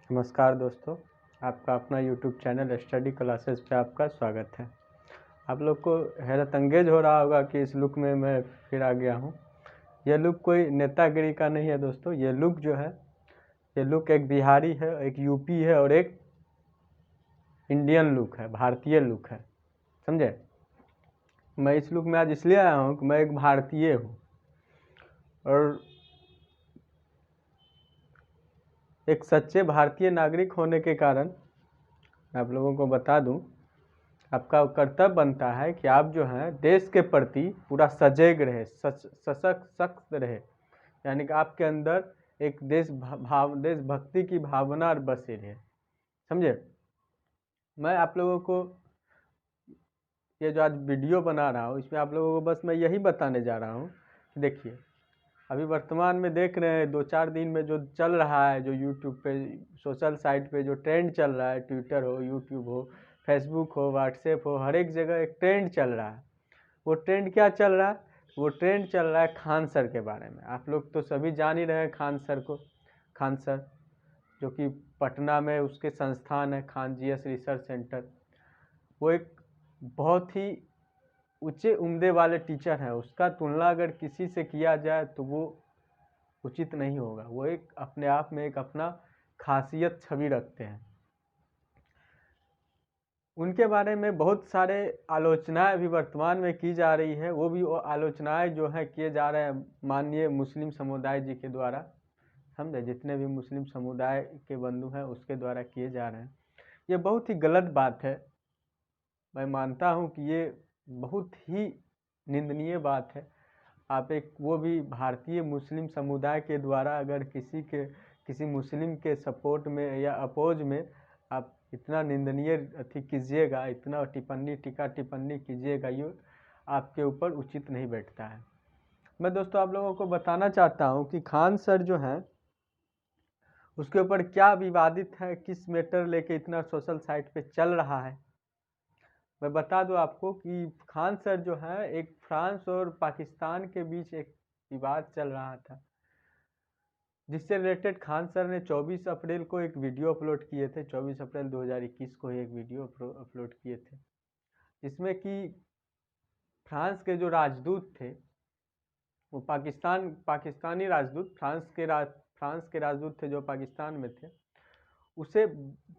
नमस्कार दोस्तों, आपका अपना यूट्यूब चैनल स्टडी क्लासेस पे आपका स्वागत है। आप लोग को हैरत अंगेज हो रहा होगा कि इस लुक में मैं फिर आ गया हूँ। यह लुक कोई नेतागिरी का नहीं है दोस्तों। ये लुक जो है, ये लुक एक बिहारी है, एक यूपी है और एक इंडियन लुक है, भारतीय लुक है, समझे। मैं इस लुक में आज इसलिए आया हूँ कि मैं एक भारतीय हूँ और एक सच्चे भारतीय नागरिक होने के कारण आप लोगों को बता दूं, आपका कर्तव्य बनता है कि आप जो हैं देश के प्रति पूरा सजग रहे, सशक्त रहे, यानी कि आपके अंदर एक देशभक्ति की भावना बसी रहे, समझे। मैं आप लोगों को ये जो आज वीडियो बना रहा हूँ, इसमें आप लोगों को बस मैं यही बताने जा रहा हूँ कि देखिए, अभी वर्तमान में देख रहे हैं 2-4 दिन में जो चल रहा है, जो यूट्यूब पे सोशल साइट पे जो ट्रेंड चल रहा है, ट्विटर हो, यूट्यूब हो, फेसबुक हो, व्हाट्सएप हो, हर एक जगह एक ट्रेंड चल रहा है। वो ट्रेंड क्या चल रहा है? वो ट्रेंड चल रहा है खान सर के बारे में। आप लोग तो सभी जान ही रहे हैं खान सर को। खान सर जो कि पटना में उसके संस्थान है खान जीएस रिसर्च सेंटर। वो एक बहुत ही ऊंचे उम्दे वाले टीचर हैं। उसका तुलना अगर किसी से किया जाए तो वो उचित नहीं होगा। वो एक अपने आप में एक अपना खासियत छवि रखते हैं। उनके बारे में बहुत सारे आलोचनाएं अभी वर्तमान में की जा रही है। वो भी आलोचनाएं जो है किए जा रहे हैं माननीय मुस्लिम समुदाय जी के द्वारा, समझे। जितने भी मुस्लिम समुदाय के बंधु हैं उसके द्वारा किए जा रहे हैं। ये बहुत ही गलत बात है। मैं मानता हूँ कि ये बहुत ही निंदनीय बात है। आप एक वो भी भारतीय मुस्लिम समुदाय के द्वारा अगर किसी मुस्लिम के सपोर्ट में या अपोज में आप इतना निंदनीय अथी कीजिएगा, इतना टीका टिप्पणी कीजिएगा, ये आपके ऊपर उचित नहीं बैठता है। मैं दोस्तों आप लोगों को बताना चाहता हूँ कि खान सर जो हैं उसके ऊपर क्या विवादित है, किस मैटर लेके इतना सोशल साइट पे चल रहा है। मैं बता दूं आपको कि खान सर जो है, एक फ्रांस और पाकिस्तान के बीच एक विवाद चल रहा था, जिससे रिलेटेड खान सर ने 24 अप्रैल को एक वीडियो अपलोड किए थे। 24 अप्रैल 2021 को ही एक वीडियो अपलोड किए थे, जिसमें कि फ्रांस के जो राजदूत थे, वो पाकिस्तानी राजदूत, फ्रांस के राजदूत थे जो पाकिस्तान में थे, उसे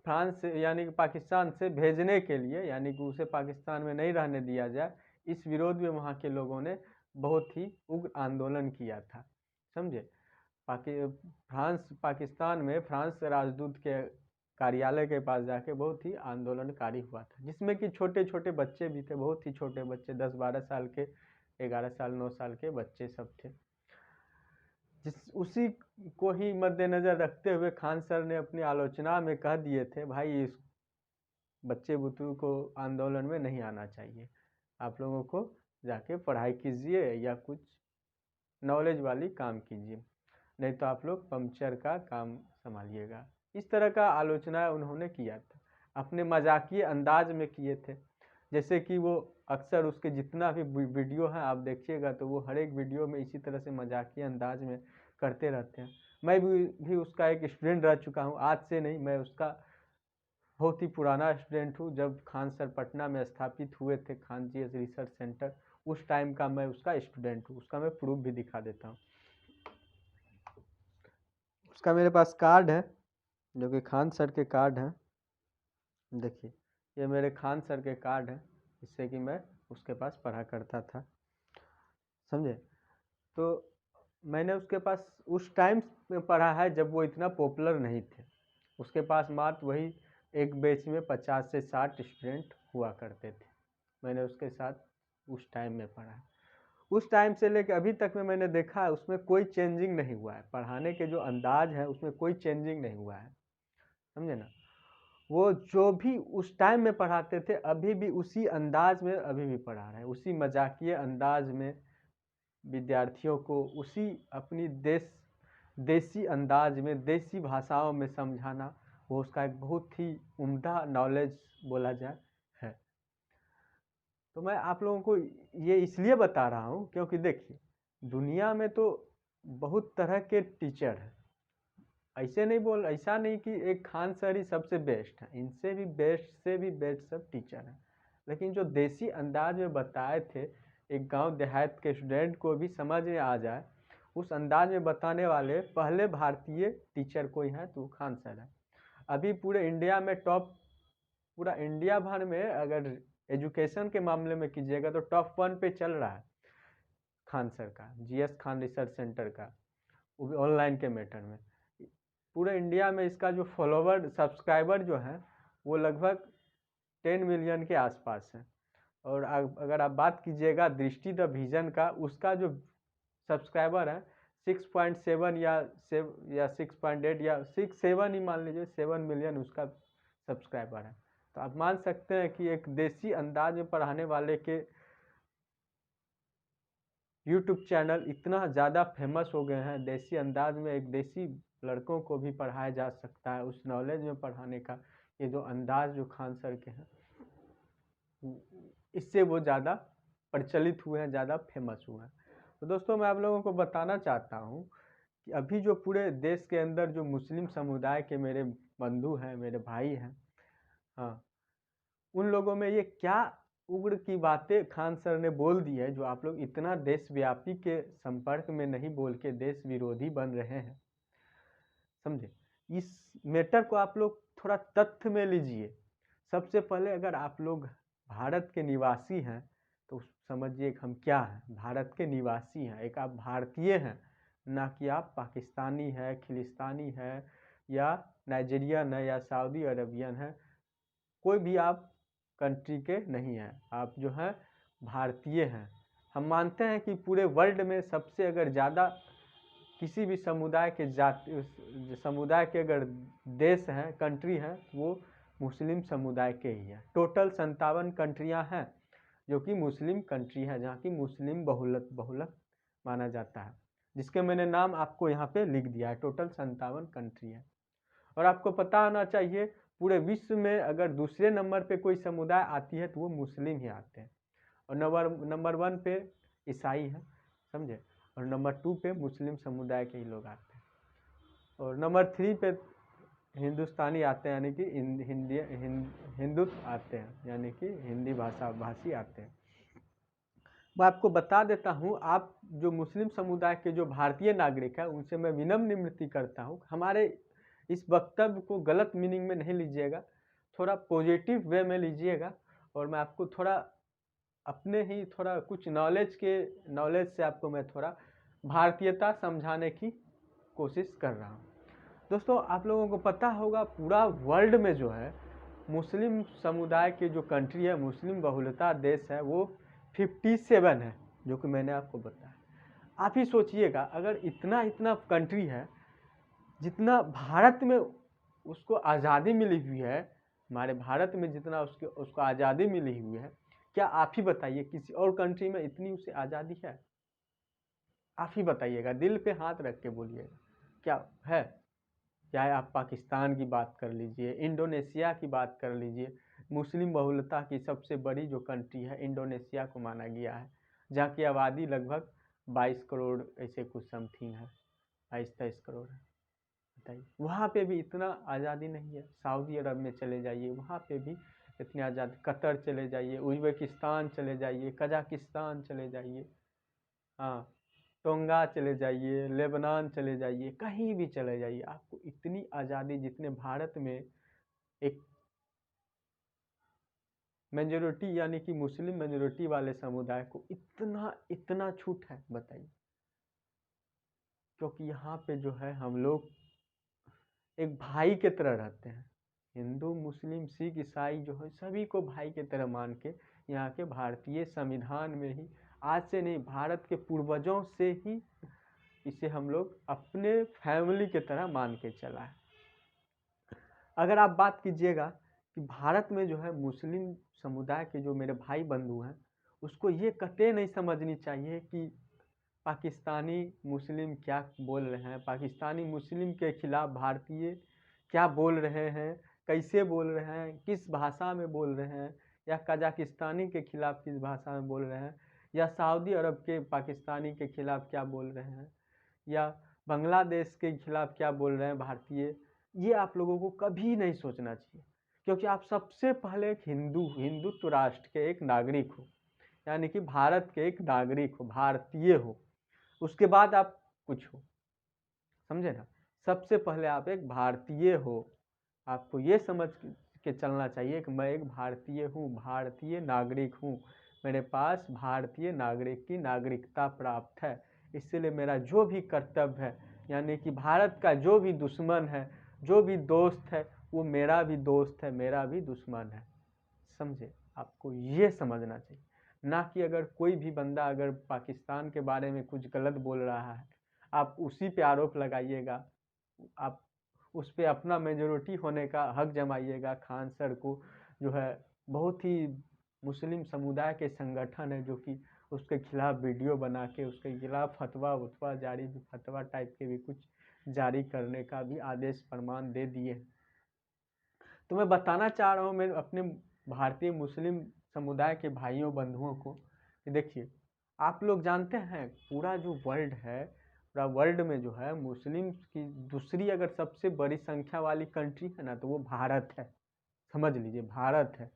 फ्रांस यानी कि पाकिस्तान से भेजने के लिए, यानी कि उसे पाकिस्तान में नहीं रहने दिया जाए, इस विरोध में वहाँ के लोगों ने बहुत ही उग्र आंदोलन किया था, समझे। पाकिस्तान में फ्रांस राजदूत के कार्यालय के पास जाके बहुत ही आंदोलनकारी हुआ था, जिसमें कि छोटे छोटे बच्चे भी थे, बहुत ही छोटे बच्चे, 10-12 साल के, 11 साल 9 साल के बच्चे सब थे। उसी को ही मद्देनजर रखते हुए खान सर ने अपनी आलोचना में कह दिए थे, भाई इस बच्चे बुतरू को आंदोलन में नहीं आना चाहिए, आप लोगों को जाके पढ़ाई कीजिए या कुछ नॉलेज वाली काम कीजिए, नहीं तो आप लोग पंक्चर का काम संभालिएगा। इस तरह का आलोचना उन्होंने किया था, अपने मजाकिए अंदाज में किए थे। जैसे कि वो अक्सर उसके जितना भी वीडियो है आप देखिएगा तो वो हर एक वीडियो में इसी तरह से मजाकिए अंदाज में करते रहते हैं। मैं भी उसका एक स्टूडेंट रह चुका हूँ, आज से नहीं, मैं उसका बहुत ही पुराना स्टूडेंट हूँ। जब खान सर पटना में स्थापित हुए थे खान जी रिसर्च सेंटर, उस टाइम का मैं उसका स्टूडेंट हूँ। उसका मैं प्रूफ भी दिखा देता हूँ। उसका मेरे पास कार्ड है, जो कि खान सर के कार्ड हैं। देखिए, ये मेरे खान सर के कार्ड हैं, जिससे कि मैं उसके पास पढ़ा करता था, समझे। तो मैंने उसके पास उस टाइम में पढ़ा है जब वो इतना पॉपुलर नहीं थे। उसके पास मात्र वही एक बैच में 50 से 60 स्टूडेंट हुआ करते थे। मैंने उसके साथ उस टाइम में पढ़ा है। उस टाइम से लेकर अभी तक में मैंने देखा है उसमें कोई चेंजिंग नहीं हुआ है। पढ़ाने के जो अंदाज है उसमें कोई चेंजिंग नहीं हुआ है, समझे ना। वो जो भी उस टाइम में पढ़ाते थे अभी भी उसी अंदाज में अभी भी पढ़ा रहे हैं, उसी मजाकिए अंदाज में विद्यार्थियों को, उसी अपनी देसी अंदाज में, देसी भाषाओं में समझाना, वो उसका एक बहुत ही उम्दा नॉलेज बोला जाए है। तो मैं आप लोगों को ये इसलिए बता रहा हूँ क्योंकि देखिए, दुनिया में तो बहुत तरह के टीचर हैं, ऐसा नहीं कि एक खान सर ही सबसे बेस्ट है, इनसे भी बेस्ट सब टीचर हैं। लेकिन जो देसी अंदाज में बताए थे, एक गांव देहात के स्टूडेंट को भी समझ में आ जाए, उस अंदाज में बताने वाले पहले भारतीय टीचर कोई हैं तो खान सर है। अभी पूरे इंडिया में पूरा इंडिया भर में अगर एजुकेशन के मामले में कीजिएगा तो टॉप 1 पे चल रहा है खान सर का, जीएस खान रिसर्च सेंटर का, वो भी ऑनलाइन के मैटर में। पूरे इंडिया में इसका जो फॉलोवर सब्सक्राइबर जो है वो लगभग 10 मिलियन के आसपास है। और अगर आप बात कीजिएगा दृष्टि द विजन का, उसका जो सब्सक्राइबर है 6.7 या 6.8 या 6-7 ही मान लीजिए, 7 मिलियन उसका सब्सक्राइबर है। तो आप मान सकते हैं कि एक देसी अंदाज में पढ़ाने वाले के यूट्यूब चैनल इतना ज़्यादा फेमस हो गए हैं, देसी अंदाज में एक देसी लड़कों को भी पढ़ाया जा सकता है, उस नॉलेज में पढ़ाने का ये जो अंदाज जो खान सर के हैं, इससे वो ज़्यादा प्रचलित हुए हैं, ज़्यादा फेमस हुए हैं। तो दोस्तों मैं आप लोगों को बताना चाहता हूँ कि अभी जो पूरे देश के अंदर जो मुस्लिम समुदाय के मेरे बंधु हैं, मेरे भाई हैं, हाँ, उन लोगों में ये क्या उग्र की बातें खान सर ने बोल दी है, जो आप लोग इतना देशव्यापी के संपर्क में नहीं बोल के देश विरोधी बन रहे हैं, समझे। इस मैटर को आप लोग थोड़ा तथ्य में लीजिए। सबसे पहले अगर आप लोग भारत के निवासी हैं तो समझिए हम क्या हैं, भारत के निवासी हैं, एक आप भारतीय हैं, ना कि आप पाकिस्तानी है, खिलिस्तानी है, या नाइजीरियन है, या सऊदी अरबियन है, कोई भी आप कंट्री के नहीं हैं, आप जो हैं भारतीय हैं। हम मानते हैं कि पूरे वर्ल्ड में सबसे अगर ज़्यादा किसी भी समुदाय के अगर देश हैं, कंट्री हैं, वो मुस्लिम समुदाय के ही हैं। टोटल 57 कंट्रियां हैं जो कि मुस्लिम कंट्री है, जहाँ की मुस्लिम बहुलक माना जाता है, जिसके मैंने नाम आपको यहाँ पे लिख दिया है। टोटल 57 कंट्री है। और आपको पता होना चाहिए पूरे विश्व में अगर दूसरे नंबर पे कोई समुदाय आती है तो वो मुस्लिम ही आते हैं, और नंबर 1 पे ईसाई है, समझे, और नंबर 2 पे मुस्लिम समुदाय के ही लोग आते हैं, और नंबर 3 पे हिंदुस्तानी आते हैं, यानी कि हिंदू आते हैं, यानी कि हिंदी भाषी आते हैं। मैं आपको बता देता हूँ, आप जो मुस्लिम समुदाय के जो भारतीय नागरिक हैं उनसे मैं विनम्र विनती करता हूँ, हमारे इस वक्तव्य को गलत मीनिंग में नहीं लीजिएगा, थोड़ा पॉजिटिव वे में लीजिएगा। और मैं आपको थोड़ा अपने ही थोड़ा कुछ नॉलेज से आपको मैं थोड़ा भारतीयता समझाने की कोशिश कर रहा हूँ। दोस्तों आप लोगों को पता होगा पूरा वर्ल्ड में जो है मुस्लिम समुदाय के जो कंट्री है, मुस्लिम बहुलता देश है, वो 57 है, जो कि मैंने आपको बताया। आप ही सोचिएगा अगर इतना कंट्री है, जितना भारत में उसको आज़ादी मिली हुई है, हमारे भारत में जितना उसको आज़ादी मिली हुई है, क्या आप ही बताइए किसी और कंट्री में इतनी उसे आज़ादी है? आप ही बताइएगा, दिल पे हाथ रख के बोलिएगा, क्या है? चाहे आप पाकिस्तान की बात कर लीजिए, इंडोनेशिया की बात कर लीजिए, मुस्लिम बहुलता की सबसे बड़ी जो कंट्री है इंडोनेशिया को माना गया है, जहाँ की आबादी लगभग 22 करोड़ ऐसे कुछ समथिंग है, 22-23 करोड़ है। बताइए, वहाँ पे भी इतना आज़ादी नहीं है। सऊदी अरब में चले जाइए, वहाँ पे भी इतनी आज़ादी, कतर चले जाइए, उज़्बेकिस्तान चले जाइए, कजाकिस्तान चले जाइए, हाँ, टोंगा चले जाइए, लेबनान चले जाइए, कहीं भी चले जाइए, आपको इतनी आज़ादी जितने भारत में एक मेजोरिटी यानी कि मुस्लिम मेजोरिटी वाले समुदाय को इतना छूट है, बताइए। क्योंकि यहाँ पे जो है हम लोग एक भाई के तरह रहते हैं, हिंदू मुस्लिम सिख ईसाई जो है सभी को भाई के तरह मान के यहाँ के भारतीय संविधान में ही, आज से नहीं भारत के पूर्वजों से ही इसे हम लोग अपने फैमिली के तरह मान के चला है। अगर आप बात कीजिएगा कि भारत में जो है मुस्लिम समुदाय के जो मेरे भाई बंधु हैं, उसको ये कतई नहीं समझनी चाहिए कि पाकिस्तानी मुस्लिम क्या बोल रहे हैं, पाकिस्तानी मुस्लिम के खिलाफ भारतीय क्या बोल रहे हैं, कैसे बोल रहे हैं, किस भाषा में बोल रहे हैं, या कजाकिस्तानी के खिलाफ किस भाषा में बोल रहे हैं, या सऊदी अरब के पाकिस्तानी के खिलाफ क्या बोल रहे हैं, या बांग्लादेश के खिलाफ क्या बोल रहे हैं भारतीय, ये आप लोगों को कभी नहीं सोचना चाहिए, क्योंकि आप सबसे पहले एक हिंदुत्व राष्ट्र के एक नागरिक हो, यानी कि भारत के एक नागरिक हो, भारतीय हो, उसके बाद आप कुछ हो, समझे ना। सबसे पहले आप एक भारतीय हो, आपको ये समझ के चलना चाहिए कि मैं एक भारतीय हूँ, भारतीय नागरिक हूँ, मेरे पास भारतीय नागरिक की नागरिकता प्राप्त है, इसलिए मेरा जो भी कर्तव्य है, यानी कि भारत का जो भी दुश्मन है, जो भी दोस्त है, वो मेरा भी दोस्त है, मेरा भी दुश्मन है, समझे। आपको ये समझना चाहिए, ना कि अगर कोई भी बंदा अगर पाकिस्तान के बारे में कुछ गलत बोल रहा है, आप उसी पे आरोप लगाइएगा, आप उस पे अपना मेजोरिटी होने का हक जमाइएगा। खान सर को जो है बहुत ही मुस्लिम समुदाय के संगठन है जो कि उसके खिलाफ वीडियो बना के उसके खिलाफ फतवा जारी, फतवा टाइप के भी कुछ जारी करने का भी आदेश फरमान दे दिए। तो मैं बताना चाह रहा हूँ मैं अपने भारतीय मुस्लिम समुदाय के भाइयों बंधुओं को कि देखिए, आप लोग जानते हैं पूरा जो वर्ल्ड है, पूरा वर्ल्ड में जो है मुस्लिम की दूसरी अगर सबसे बड़ी संख्या वाली कंट्री है ना, तो वो भारत है, समझ लीजिए, भारत है।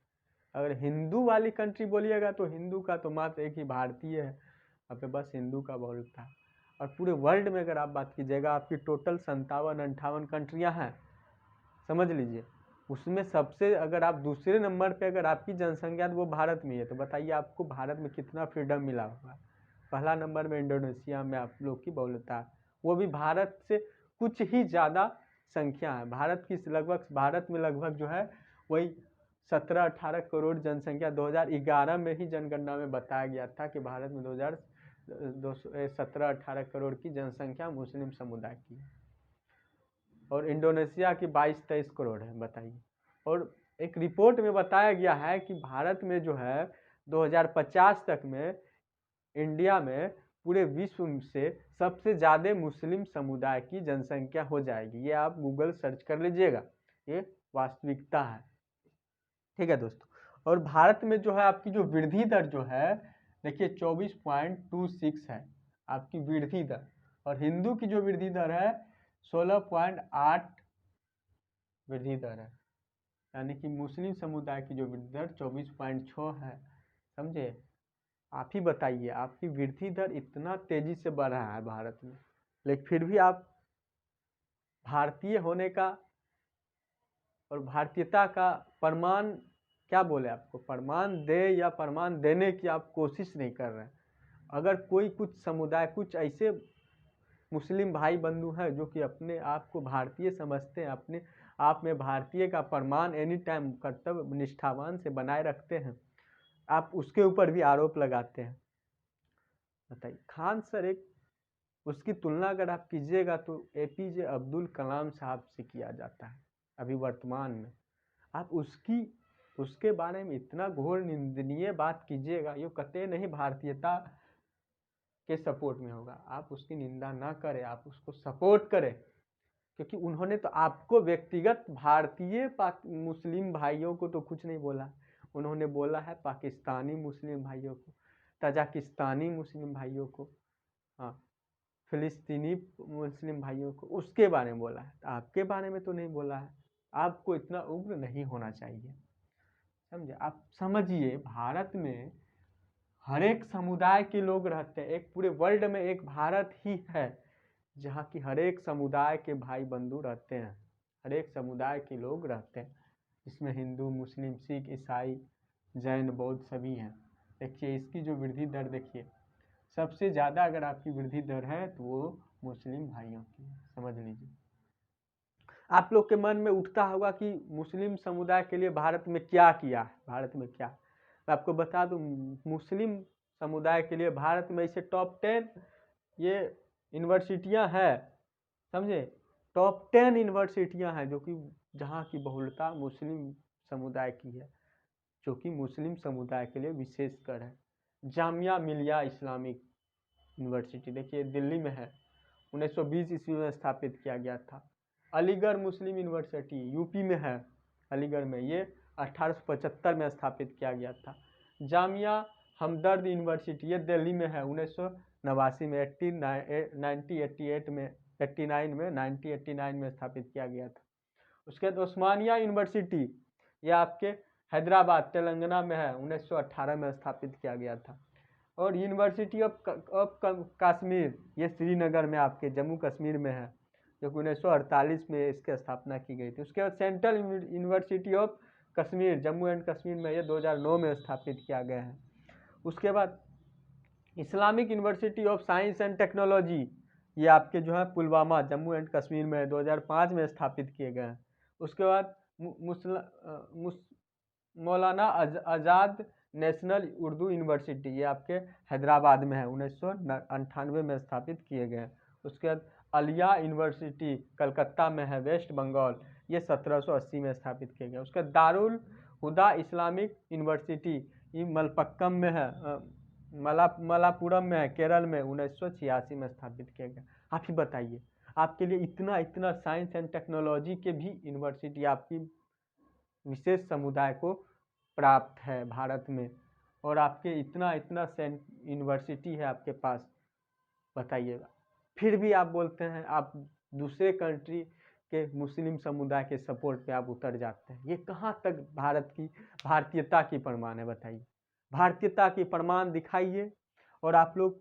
अगर हिंदू वाली कंट्री बोलिएगा तो हिंदू का तो मात्र एक ही भारतीय है, अब बस हिंदू का बोलता है। और पूरे वर्ल्ड में अगर आप बात कीजिएगा, आपकी टोटल 57-58 कंट्रियाँ हैं, समझ लीजिए, उसमें सबसे अगर आप दूसरे नंबर पे अगर आपकी जनसंख्या तो वो भारत में है, तो बताइए आपको भारत में कितना फ्रीडम मिला होगा। पहला नंबर में इंडोनेशिया में आप लोग की बहुलता है, वो भी भारत से कुछ ही ज़्यादा संख्या है। भारत में लगभग जो है वही 17-18 करोड़ जनसंख्या 2011 में ही जनगणना में बताया गया था कि भारत में 17-18 करोड़ की जनसंख्या मुस्लिम समुदाय की है, और इंडोनेशिया की 22-23 करोड़ है, बताइए। और एक रिपोर्ट में बताया गया है कि भारत में जो है 2050 तक में इंडिया में पूरे विश्व से सबसे ज़्यादा मुस्लिम समुदाय की जनसंख्या हो जाएगी। ये आप गूगल सर्च कर लीजिएगा, ये वास्तविकता है, ठीक है दोस्तों। और भारत में जो है आपकी जो वृद्धि दर जो है देखिए 24.26 है आपकी वृद्धि दर, और हिंदू की जो वृद्धि दर है 16.8 वृद्धि दर है, यानी कि मुस्लिम समुदाय की जो वृद्धि दर 24.6 है, समझे। आप ही बताइए, आपकी वृद्धि दर इतना तेजी से बढ़ रहा है भारत में, लेकिन फिर भी आप भारतीय होने का और भारतीयता का प्रमाण क्या बोले आपको, प्रमाण दे या प्रमाण देने की आप कोशिश नहीं कर रहे हैं। अगर कोई कुछ समुदाय, कुछ ऐसे मुस्लिम भाई बंधु हैं जो कि अपने आप को भारतीय समझते हैं, अपने आप में भारतीय का प्रमाण एनी टाइम कर्तव्य निष्ठावान से बनाए रखते हैं, आप उसके ऊपर भी आरोप लगाते हैं। बताइए, खान सर एक, उसकी तुलना अगर आप कीजिएगा तो एपीजे अब्दुल कलाम साहब से किया जाता है अभी वर्तमान में। आप उसके बारे में इतना घोर निंदनीय बात कीजिएगा, ये कतई नहीं भारतीयता के सपोर्ट में होगा। आप उसकी निंदा ना करें, आप उसको सपोर्ट करें, क्योंकि उन्होंने तो आपको व्यक्तिगत भारतीय मुस्लिम भाइयों को तो कुछ नहीं बोला, उन्होंने बोला है पाकिस्तानी मुस्लिम भाइयों को, तजाकिस्तानी मुस्लिम भाइयों को, हाँ, फिलिस्तीनी मुस्लिम भाइयों को, उसके बारे में बोला है, आपके बारे में तो नहीं बोला है। आपको इतना उग्र नहीं होना चाहिए, समझे। आप समझिए, भारत में हर एक समुदाय के लोग रहते हैं, एक पूरे वर्ल्ड में एक भारत ही है जहाँ की हर एक समुदाय के भाई बंधु रहते हैं, हर एक समुदाय के लोग रहते हैं, इसमें हिंदू, मुस्लिम, सिख, ईसाई, जैन, बौद्ध सभी हैं। देखिए इसकी जो वृद्धि दर देखिए, सबसे ज़्यादा अगर आपकी वृद्धि दर है तो वो मुस्लिम भाइयों की, समझ लीजिए। आप लोग के मन में उठता होगा कि मुस्लिम समुदाय के लिए भारत में क्या किया है, भारत में क्या। मैं आपको बता दूं, मुस्लिम समुदाय के लिए भारत में ऐसे टॉप 10 ये यूनिवर्सिटियां हैं, समझे, टॉप 10 यूनिवर्सिटियां हैं जो कि जहाँ की बहुलता मुस्लिम समुदाय की है, जो कि मुस्लिम समुदाय के लिए विशेषकर है। जामिया मिलिया इस्लामिक यूनिवर्सिटी देखिए दिल्ली में है, 1920 ईस्वी में स्थापित किया गया था। अलीगढ़ मुस्लिम यूनिवर्सिटी यूपी में है, अलीगढ़ में, ये 1875 में स्थापित किया गया था। जामिया हमदर्द यूनिवर्सिटी ये दिल्ली में है, 1989 में 1988 में 89 में 1989 में स्थापित किया गया था। उसके बाद उस्मानिया यूनिवर्सिटी, यह आपके हैदराबाद तेलंगाना में है, 1918 में स्थापित किया गया था। और यूनिवर्सिटी ऑफ कश्मीर, ये श्रीनगर में आपके जम्मू कश्मीर में है, जो कि 1948 में इसकी स्थापना की गई थी। उसके बाद central university of Kashmir Jammu and Kashmir में, ये 2009 में स्थापित किया गया है। उसके बाद Islamic university of science and technology, ये आपके जो है पुलवामा जम्मू एंड कश्मीर में 2005 में स्थापित किए गए हैं। उसके बाद मौलाना आज़ाद नेशनल उर्दू यूनिवर्सिटी, ये आपके हैदराबाद में है, 1998 में स्थापित किए गए हैं। उसके बाद अलिया यूनिवर्सिटी कलकत्ता में है, वेस्ट बंगाल, ये 1780 में स्थापित किए गए। उसके बाद दारुल हुदा इस्लामिक यूनिवर्सिटी, ये मलप्पक्कम में है, मलापुरम में है, केरल में, 1986 में स्थापित किया गया। आप ही बताइए, आपके लिए इतना इतना साइंस एंड टेक्नोलॉजी के भी यूनिवर्सिटी आपकी विशेष समुदाय को प्राप्त है भारत में, और आपके इतना इतना यूनिवर्सिटी है आपके पास, बताइएगा। फिर भी आप बोलते हैं आप दूसरे कंट्री के मुस्लिम समुदाय के सपोर्ट पे आप उतर जाते हैं। ये कहाँ तक भारतीयता की प्रमाण है, बताइए। भारतीयता की प्रमाण दिखाइए। और आप लोग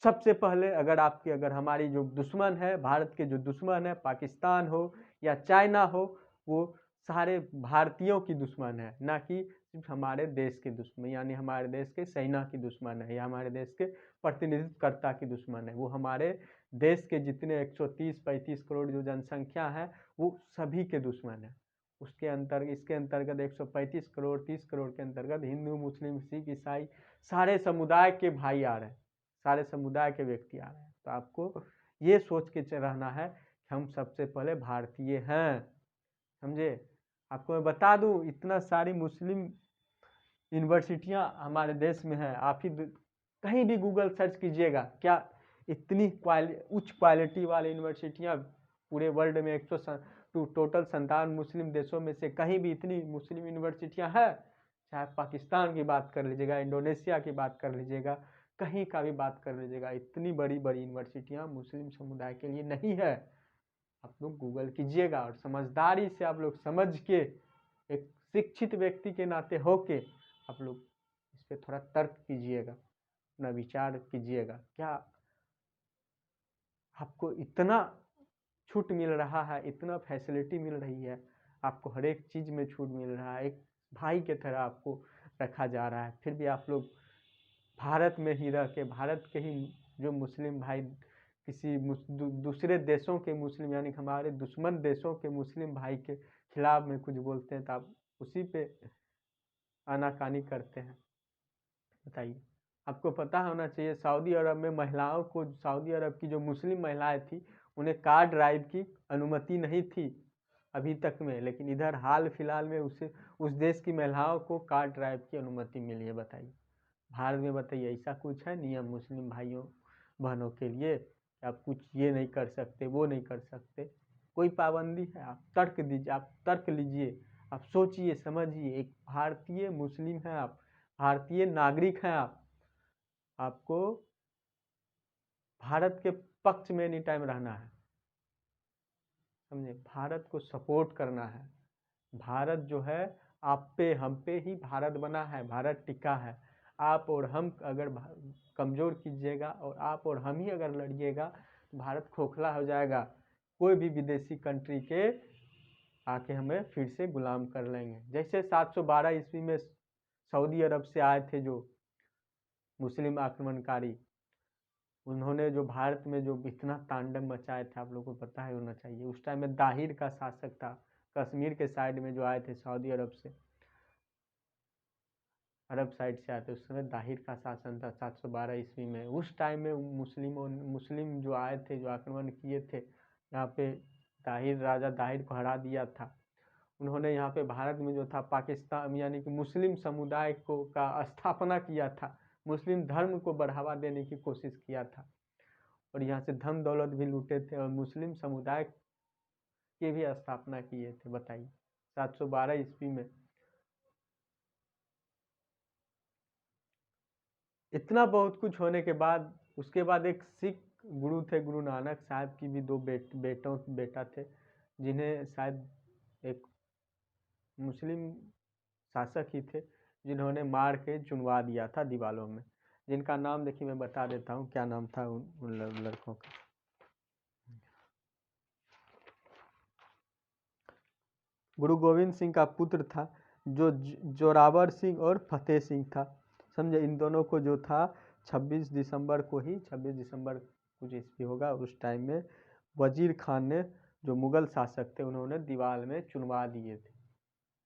सबसे पहले अगर हमारी जो दुश्मन है, भारत के जो दुश्मन है, पाकिस्तान हो या चाइना हो, वो सारे भारतीयों की दुश्मन है, ना कि सिर्फ हमारे देश के दुश्मन, यानी हमारे देश के सेना की दुश्मन है या हमारे देश के प्रतिनिधित्वकर्ता की दुश्मन है। वो हमारे देश के जितने 130-35 करोड़ जो जनसंख्या है, वो सभी के दुश्मन है। इसके अंतर्गत 135 करोड़ 30 करोड़ के अंतर्गत हिंदू, मुस्लिम, सिख, ईसाई सारे समुदाय के भाई आ रहे हैं, सारे समुदाय के व्यक्ति आ रहे हैं। तो आपको ये सोच के रहना है कि हम सबसे पहले भारतीय हैं, समझे। आपको मैं बता दूं, इतना सारी मुस्लिम यूनिवर्सिटियां हमारे देश में है। आप ही कहीं भी गूगल सर्च कीजिएगा, क्या इतनी उच्च क्वालिटी वाली यूनिवर्सिटियां पूरे वर्ल्ड में टोटल 57 मुस्लिम देशों में से कहीं भी इतनी मुस्लिम यूनिवर्सिटियां हैं। चाहे पाकिस्तान की बात कर लीजिएगा, इंडोनेशिया की बात कर लीजिएगा, कहीं का भी बात कर लीजिएगा, इतनी बड़ी बड़ी यूनिवर्सिटियां मुस्लिम समुदाय के लिए नहीं है। आप लोग गूगल कीजिएगा और समझदारी से आप लोग समझ के, एक शिक्षित व्यक्ति के नाते होके आप लोग इस पर थोड़ा तर्क कीजिएगा, अपना विचार कीजिएगा। क्या आपको इतना छूट मिल रहा है, इतना फैसिलिटी मिल रही है, आपको हर एक चीज़ में छूट मिल रहा है, एक भाई के तरह आपको रखा जा रहा है, फिर भी आप लोग भारत में ही रह के, भारत के ही जो मुस्लिम भाई किसी दूसरे देशों के मुस्लिम, यानी हमारे दुश्मन देशों के मुस्लिम भाई के खिलाफ में कुछ बोलते हैं, तो आप उसी पे आनाकानी करते हैं। बताइए। आपको पता होना चाहिए, सऊदी अरब में महिलाओं को, सऊदी अरब की जो मुस्लिम महिलाएं थी, उन्हें कार ड्राइव की अनुमति नहीं थी अभी तक में, लेकिन इधर हाल फिलहाल में उस देश की महिलाओं को कार ड्राइव की अनुमति मिली है। बताइए, भारत में बताइए ऐसा कुछ है नियम मुस्लिम भाइयों बहनों के लिए? आप कुछ ये नहीं कर सकते, वो नहीं कर सकते, कोई पाबंदी है? आप तर्क दीजिए, आप तर्क लीजिए, आप सोचिए समझिए। एक भारतीय मुस्लिम हैं आप, भारतीय नागरिक हैं आप, आपको भारत के पक्ष में एनी टाइम रहना है, समझे। भारत को सपोर्ट करना है। भारत जो है आप पे हम पे ही भारत बना है, भारत टिका है। आप और हम अगर कमज़ोर कीजिएगा और आप और हम ही अगर लड़िएगा तो भारत खोखला हो जाएगा। कोई भी विदेशी कंट्री के आके हमें फिर से गुलाम कर लेंगे। जैसे 712 ईस्वी में सऊदी अरब से आए थे जो मुस्लिम आक्रमणकारी, उन्होंने जो भारत में जो इतना तांडव मचाए थे, आप लोगों को पता है होना चाहिए। उस टाइम में दाहिर का शासक था, कश्मीर के साइड में जो आए थे सऊदी अरब से, अरब साइड से आए थे, उस समय दाहिर का शासन था 712 ईस्वी में। उस टाइम में मुस्लिम जो आए थे, जो आक्रमण किए थे यहाँ पे, राजा दाहिर को हरा दिया था। उन्होंने यहाँ पे भारत में जो था पाकिस्तान, यानी कि मुस्लिम समुदाय को का स्थापना किया था, मुस्लिम धर्म को बढ़ावा देने की कोशिश किया था, और यहाँ से धन दौलत भी लूटे थे और मुस्लिम समुदाय की भी स्थापना किए थे। बताइए, 712 ईस्वी में। इतना बहुत कुछ होने के बाद उसके बाद एक सिख गुरु थे, गुरु नानक साहब की भी दो बेटा थे, जिन्हें शायद एक मुस्लिम शासक ही थे, जिन्होंने मार के चुनवा दिया था दीवालों में, जिनका नाम देखिए मैं बता देता हूँ क्या नाम था उन लड़कों का। गुरु गोविंद सिंह का पुत्र था जो जोरावर सिंह और फतेह सिंह था, समझे। इन दोनों को जो था 26 दिसंबर को ही, 26 दिसंबर कुछ ईस्वी होगा उस टाइम में, वजीर खान ने, जो मुगल शासक थे, उन्होंने दीवाल में चुनवा दिए थे।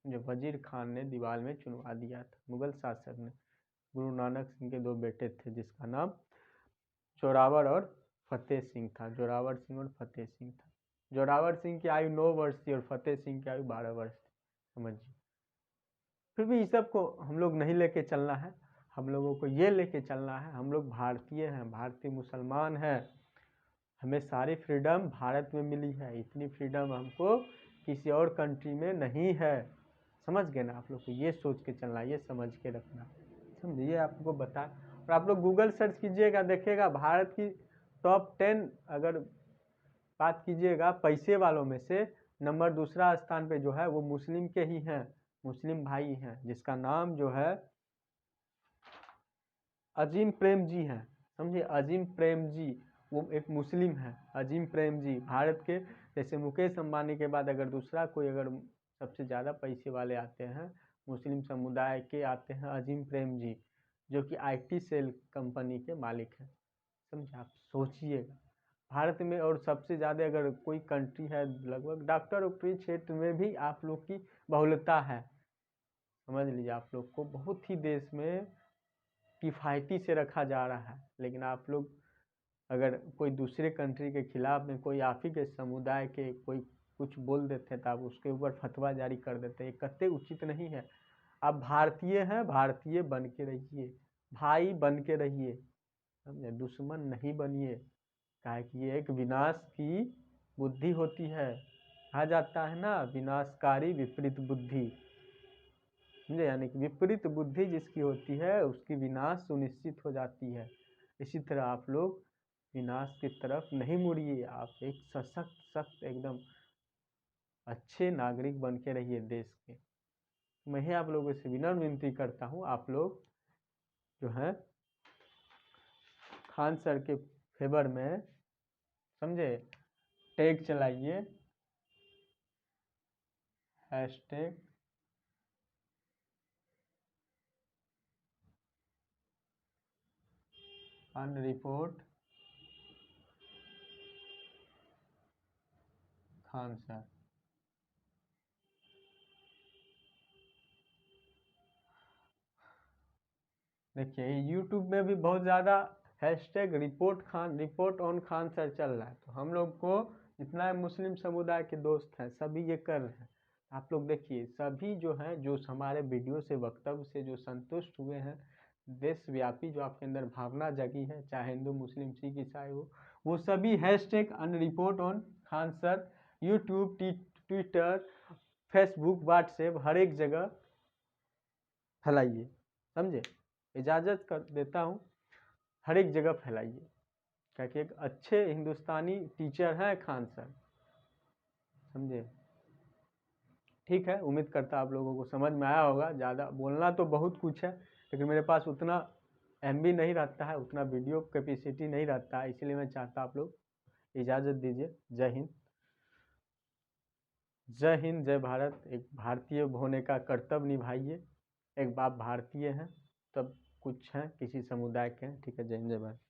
जो वजीर खान ने दीवाल में चुनवा दिया था, मुगल शासक ने। गुरु नानक सिंह के दो बेटे थे जिसका नाम जोरावर और फतेह सिंह था। जोरावर सिंह और फतेह सिंह था। जोरावर सिंह की आयु 9 वर्ष थी और फतेह सिंह की आयु 12 वर्ष थी, समझिए। फिर भी इस सब को हम लोग नहीं लेके चलना है, हम लोगों को ये लेके चलना है, हम लोग भारतीय हैं, भारतीय मुसलमान हैं, हमें सारी फ्रीडम भारत में मिली है, इतनी फ्रीडम हमको किसी और कंट्री में नहीं है, समझ गए ना। आप लोग को ये सोच के चलना, ये समझ के रखना, समझिए। आपको बता, और आप लोग गूगल सर्च कीजिएगा, देखिएगा भारत की टॉप 10 अगर बात कीजिएगा पैसे वालों में से, नंबर दूसरा स्थान पे जो है वो मुस्लिम के ही हैं, मुस्लिम भाई हैं, जिसका नाम जो है अजीम प्रेम जी हैं, समझिए। अजीम प्रेम जी, वो एक मुस्लिम है, अजीम प्रेम जी। भारत के जैसे मुकेश अंबानी के बाद अगर दूसरा कोई अगर सबसे ज़्यादा पैसे वाले आते हैं मुस्लिम समुदाय के, आते हैं अजीम प्रेम जी, जो कि IT सेल कंपनी के मालिक हैं, समझे। आप सोचिएगा भारत में, और सबसे ज़्यादा अगर कोई कंट्री है, लगभग डॉक्टरी क्षेत्र में भी आप लोग की बहुलता है, समझ लीजिए। आप लोग को बहुत ही देश में किफ़ायती से रखा जा रहा है, लेकिन आप लोग अगर कोई दूसरे कंट्री के खिलाफ में कोई आप ही के समुदाय के कोई कुछ बोल देते हैं तो आप उसके ऊपर फतवा जारी कर देते हैं, ये कतई उचित नहीं है। आप भारतीय हैं, भारतीय बन के रहिए, भाई बन के रहिए, समझे, दुश्मन नहीं बनिए। काहे कि ये एक विनाश की बुद्धि होती है, कहा जाता है ना, विनाशकारी विपरीत बुद्धि, समझे। यानी कि विपरीत बुद्धि जिसकी होती है उसकी विनाश सुनिश्चित हो जाती है। इसी तरह आप लोग विनाश की तरफ नहीं मुड़िए, आप एक सशक्त एकदम अच्छे नागरिक बन के रहिए देश के। मैं ही आप लोगों से विनम्र विनती करता हूँ, आप लोग जो है खान सर के फेवर में, समझे, टैग चलाइए, हैशटैग अनरिपोर्ट खान सर। देखिए YouTube में भी बहुत ज़्यादा hashtag report on Khan sir चल रहा है, तो हम लोग को जितना मुस्लिम समुदाय के दोस्त हैं सभी ये कर रहे हैं। आप लोग देखिए, सभी जो हैं, जो हमारे वीडियो से, वक्तव्य से जो संतुष्ट हुए हैं, देशव्यापी जो आपके अंदर भावना जगी है, चाहे हिंदू मुस्लिम सिख ईसाई हो, वो सभी hashtag unreport on Khan sir YouTube, Twitter, Facebook, WhatsApp, हर एक जगह फैलाइए, समझे। इजाज़त कर देता हूँ, हर एक जगह फैलाइए, क्योंकि एक अच्छे हिंदुस्तानी टीचर हैं खान सर, समझे। ठीक है, उम्मीद करता आप लोगों को समझ में आया होगा। ज़्यादा बोलना तो बहुत कुछ है, लेकिन मेरे पास उतना MB नहीं रहता है, उतना वीडियो कैपेसिटी नहीं रहता है, इसलिए मैं चाहता आप लोग इजाज़त दीजिए। जय हिंद, जय हिंद, जय भारत। एक भारतीय होने का कर्तव्य निभाइए। एक बाप भारतीय हैं, तब कुछ हैं, किसी समुदाय के हैं। ठीक है, जय हिंद, जय भारत।